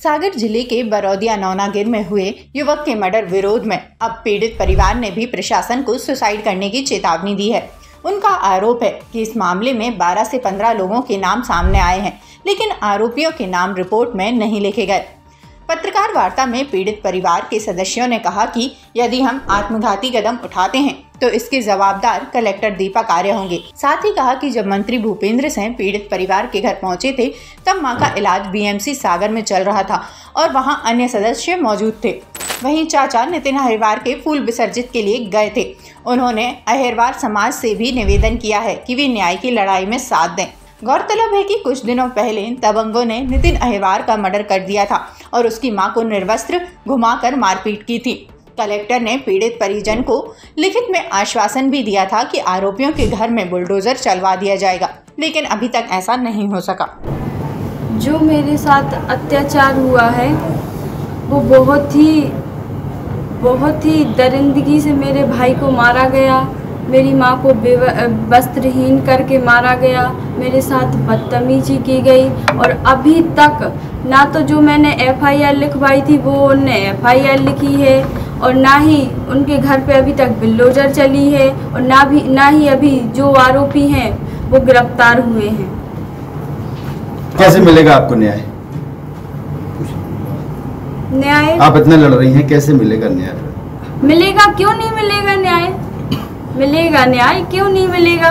सागर जिले के बरौदिया नौनागिर में हुए युवक के मर्डर विरोध में अब पीड़ित परिवार ने भी प्रशासन को सुसाइड करने की चेतावनी दी है। उनका आरोप है कि इस मामले में 12 से 15 लोगों के नाम सामने आए हैं, लेकिन आरोपियों के नाम रिपोर्ट में नहीं लिखे गए। पत्रकार वार्ता में पीड़ित परिवार के सदस्यों ने कहा कि यदि हम आत्मघाती कदम उठाते हैं तो इसके जवाबदार कलेक्टर दीपक आर्य होंगे। साथ ही कहा कि जब मंत्री भूपेंद्र सिंह पीड़ित परिवार के घर पहुंचे थे तब मां का इलाज बीएमसी सागर में चल रहा था और वहां अन्य सदस्य मौजूद थे। वहीं चाचा नितिन अहिरवार के फूल विसर्जित के लिए गए थे। उन्होंने अहिरवार समाज से भी निवेदन किया है कि वे न्याय की लड़ाई में साथ दें। गौरतलब है कि कुछ दिनों पहले दबंगों ने नितिन अहिरवार का मर्डर कर दिया था और उसकी मां को निर्वस्त्र घुमाकर मारपीट की थी। कलेक्टर ने पीड़ित परिजन को लिखित में आश्वासन भी दिया था कि आरोपियों के घर में बुलडोजर चलवा दिया जाएगा, लेकिन अभी तक ऐसा नहीं हो सका। जो मेरे साथ अत्याचार हुआ है वो बहुत ही दरिंदगी से मेरे भाई को मारा गया, मेरी माँ को वस्त्रहीन करके मारा गया, मेरे साथ बदतमीजी की गई और अभी तक ना तो जो मैंने एफआईआर लिखवाई थी वो उनने एफआईआर लिखी है और ना ही उनके घर पे अभी तक बुलडोजर चली है और ना ही अभी जो आरोपी हैं वो गिरफ्तार हुए हैं। कैसे मिलेगा आपको न्याय? न्याय आप इतना लड़ रही हैं, कैसे मिलेगा न्याय? मिलेगा, क्यों नहीं मिलेगा न्याय? मिलेगा न्याय, क्यों नहीं मिलेगा?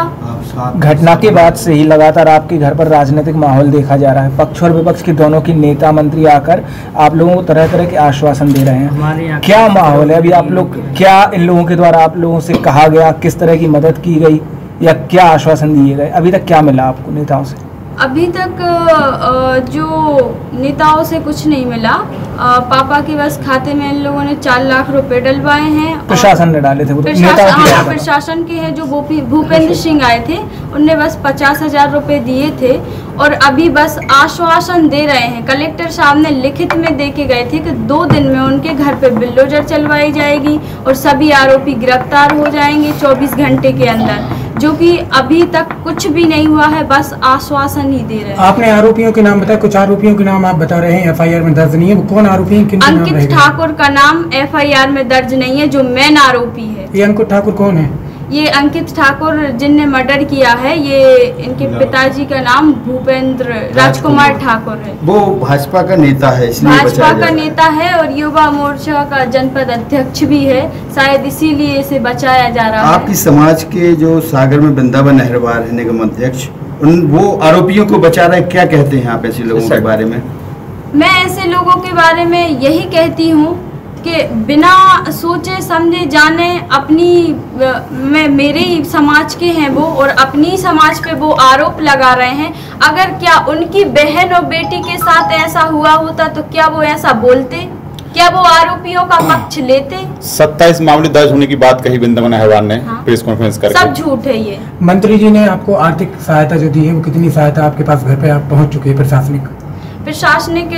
घटना के बाद से ही लगातार आपके घर पर राजनीतिक माहौल देखा जा रहा है। पक्ष और विपक्ष के दोनों की नेता मंत्री आकर आप लोगों को तरह तरह के आश्वासन दे रहे हैं। क्या माहौल है अभी? आप लोग क्या इन लोगों के द्वारा आप लोगों से कहा गया, किस तरह की मदद की गई या क्या आश्वासन दिए गए? अभी तक क्या मिला आपको नेताओं से? अभी तक जो नेताओं से कुछ नहीं मिला। पापा के बस खाते में इन लोगों ने 4 लाख रुपए डलवाए हैं। प्रशासन ने डाले थे वो? प्रशासन के हैं जो भूपेंद्र सिंह आए थे, उनने बस 50,000 रुपए दिए थे और अभी बस आश्वासन दे रहे हैं। कलेक्टर साहब ने लिखित में दे के गए थे कि 2 दिन में उनके घर पे बुलडोजर चलवाई जाएगी और सभी आरोपी गिरफ्तार हो जाएंगे 24 घंटे के अंदर, जो कि अभी तक कुछ भी नहीं हुआ है, बस आश्वासन ही दे रहे हैं। आपने आरोपियों के नाम बताया, कुछ आरोपियों के नाम आप बता रहे हैं एफआईआर में दर्ज नहीं है, वो कौन आरोपी हैं? अंकित ठाकुर का नाम एफआईआर में दर्ज नहीं है, जो मेन आरोपी है। ये अंकित ठाकुर कौन है? ये अंकित ठाकुर जिनने मर्डर किया है, ये इनके पिताजी का नाम भूपेंद्र राजकुमार ठाकुर है। वो भाजपा का नेता है, इसलिए भाजपा का नेता है और युवा मोर्चा का जनपद अध्यक्ष भी है, शायद इसीलिए इसे बचाया जा रहा है। आपकी समाज के जो सागर में वृंदावन अहिरवार है निगम अध्यक्ष, वो आरोपियों को बचा रहे, क्या कहते हैं आप ऐसे लोगों के बारे में? मैं ऐसे लोगों के बारे में यही कहती हूँ कि बिना सोचे समझे जाने मेरे ही समाज के हैं वो और अपनी समाज पे वो आरोप लगा रहे हैं। अगर क्या उनकी बहन और बेटी के साथ ऐसा हुआ होता तो क्या वो ऐसा बोलते? क्या वो आरोपियों का पक्ष लेते? 27 मामले दर्ज होने की बात कही वृंदावन अहिरवार ने प्रेस कॉन्फ्रेंस करके। सब झूठ है ये। मंत्री जी ने आपको आर्थिक सहायता जो दी है वो कितनी सहायता आपके पास घर पे आप पहुंच चुके हैं? प्रशासनिक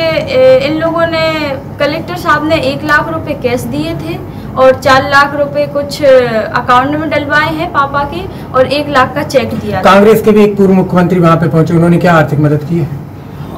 इन लोगों ने, कलेक्टर साहब ने 1 लाख रुपए कैश दिए थे और 4 लाख रुपए कुछ अकाउंट में डलवाए हैं पापा के और 1 लाख का चेक दिया। कांग्रेस के भी एक पूर्व मुख्यमंत्री वहाँ पे पहुंचे, उन्होंने क्या आर्थिक मदद की है?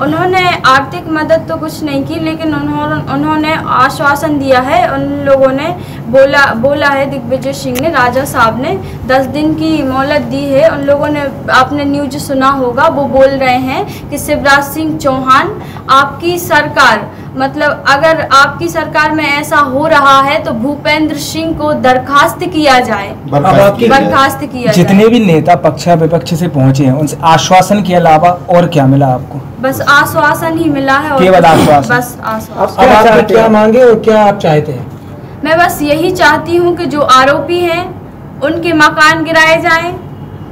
उन्होंने आर्थिक मदद तो कुछ नहीं की, लेकिन उन्होंने आश्वासन दिया है। उन लोगों ने बोला है, दिग्विजय सिंह ने, राजा साहब ने 10 दिन की मोहलत दी है। उन लोगों ने, आपने न्यूज सुना होगा, वो बोल रहे हैं कि शिवराज सिंह चौहान आपकी सरकार, मतलब अगर आपकी सरकार में ऐसा हो रहा है तो भूपेंद्र सिंह को बर्खास्त किया जाए, बर्खास्त किया जाए। जितने भी नेता पक्ष या विपक्ष से पहुंचे हैं उनसे आश्वासन के अलावा और क्या मिला आपको? बस आश्वासन ही मिला है, केवल आश्वासन। बस आश्वासन। अब आप क्या मांगे और क्या आप चाहते हैं? मैं बस यही चाहती हूँ कि जो आरोपी हैं उनके मकान गिराए जाएं,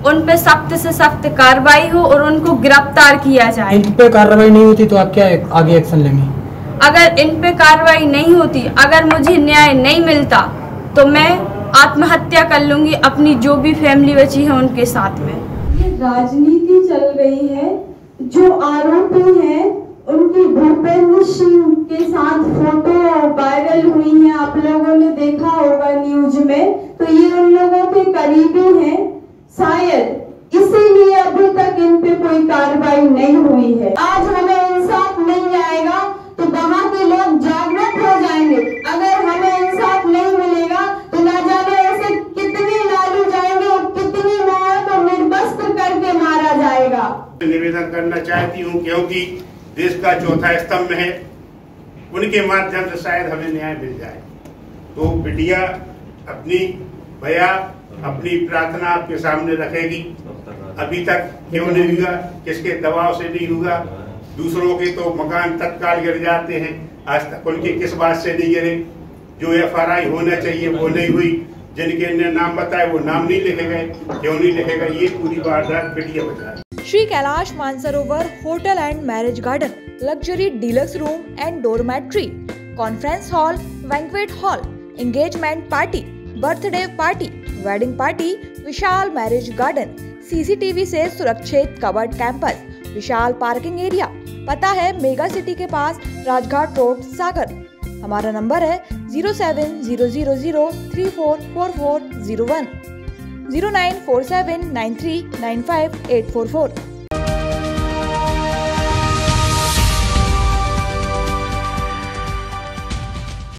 उन पे सख्त से सख्त कार्रवाई हो और उनको गिरफ्तार किया जाए। इन पे कार्रवाई नहीं होती तो आप क्या आगे एक्शन लेंगे? अगर इन पे कार्रवाई नहीं होती, अगर मुझे न्याय नहीं मिलता तो मैं आत्महत्या कर लूंगी अपनी जो भी फैमिली बची है उनके साथ में। ये राजनीति चल रही है। जो आरोपी हैं उनकी भूपेंद्र सिंह के साथ फोटो वायरल हुई है, आप लोगों ने देखा होगा न्यूज में, तो ये उन लोगों के करीबी हैं, शायद इसीलिए अभी तक इन पे कोई कार्रवाई नहीं हुई है। आज हमें इंसाफ नहीं आएगा तो वहां पंचायती हूँ, क्योंकि देश का चौथा स्तंभ है, उनके माध्यम से शायद हमें न्याय मिल जाए। तो मीडिया अपनी भैया अपनी प्रार्थना आपके सामने रखेगी। अभी तक क्यों नहीं हुआ, किसके दबाव से नहीं हुआ। दूसरों के तो मकान तत्काल गिर जाते हैं, आज तक उनके किस बात से नहीं गिरे। जो FRI होना चाहिए वो नहीं हुई, जिनके ने नाम बताए वो नाम नहीं लिखे गए, क्यों नहीं लिखे गए, ये पूरी वारदात मीडिया बता। Shri Kailash Mansarovar hotel and marriage garden, luxury deluxe room and dormitory, conference hall, banquet hall, engagement party, birthday party, wedding party, Vishal marriage garden, CCTV से सुरक्षित कवर्ड कैंपस, विशाल पार्किंग एरिया। पता है मेगा सिटी के पास, राजघाट रोड, सागर। हमारा number है 07000344401, 09479395844।